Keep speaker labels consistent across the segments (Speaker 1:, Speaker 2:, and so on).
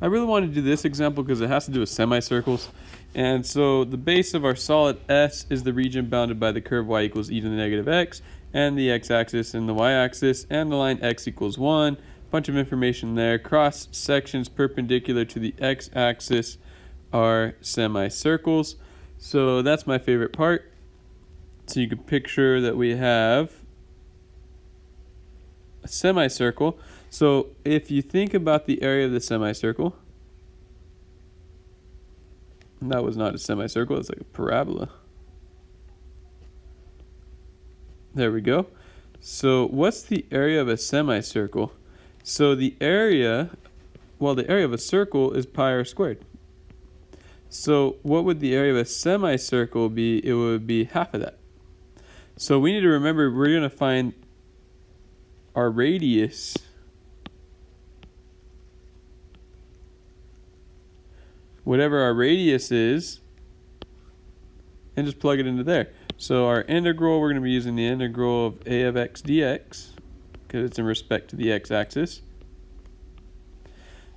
Speaker 1: I really want to do this example because it has to do with semicircles. And so the base of our solid S is the region bounded by the curve y equals e to the negative x, and the x-axis and the y-axis, and the line x equals 1. Bunch of information there. Cross sections perpendicular to the x-axis are semicircles. So that's my favorite part. So you can picture that we have a semicircle. So if you think about the area of the semicircle, that was not a semicircle, it's like a parabola. There we go. So what's the area of a semicircle? So the area, well, the area of a circle is pi r squared. So what would the area of a semicircle be? It would be half of that. So we need to remember we're going to find our radius. Whatever our radius is, and just plug it into there. So our integral, we're going to be using the integral of a of x dx, because it's in respect to the x-axis.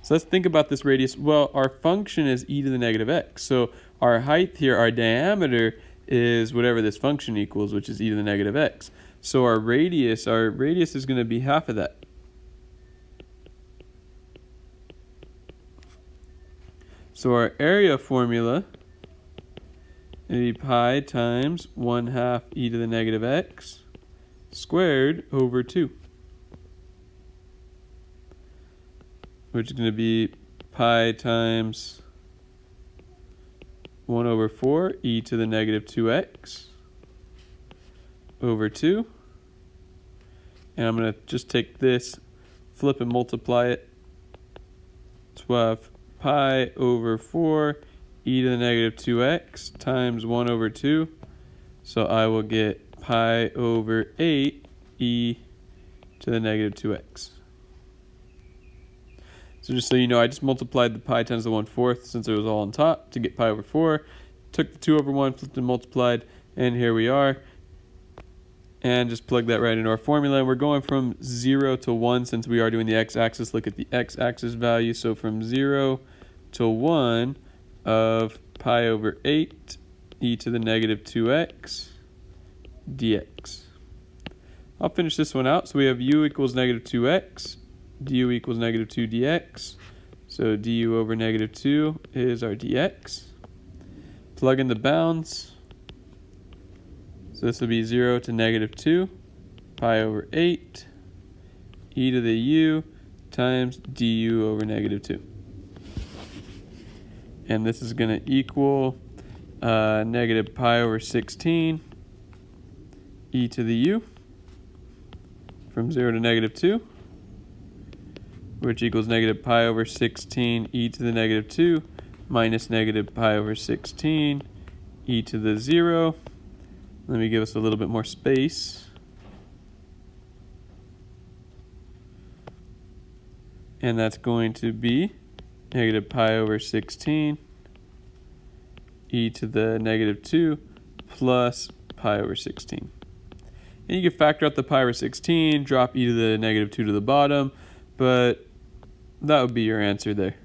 Speaker 1: So let's think about this radius. Well, our function is e to the negative x. So our height here, our diameter, is whatever this function equals, which is e to the negative x. So our radius is going to be half of that. So our area formula is pi times 1/2 e to the negative x squared over 2. Which is going to be pi times 1/4 e to the negative 2x over 2. And I'm going to just take this, flip and multiply it. 12 pi over 4 e to the negative 2x times 1/2. So I will get pi over 8 e to the negative 2x. So just so you know, I just multiplied the pi times the 1/4 since it was all on top to get pi over 4. Took the 2/1, flipped and multiplied, and here we are. And just plug that right into our formula. And we're going from 0 to 1 since we are doing the x-axis. Look at the x-axis value. So from 0 to 1 of pi over 8 e to the negative 2x dx. I'll finish this one out. So we have u equals negative 2x, du equals negative 2 dx. So du over negative 2 is our dx. Plug in the bounds. So this will be 0 to negative 2, pi over 8, e to the u times du over negative 2. And this is going to equal negative pi over 16, e to the u, from 0 to negative 2, which equals negative pi over 16, e to the negative 2, minus negative pi over 16, e to the 0. Let me give us a little bit more space. And that's going to be negative pi over 16 e to the negative 2 plus pi over 16. And you can factor out the pi over 16, drop e to the negative 2 to the bottom, but that would be your answer there.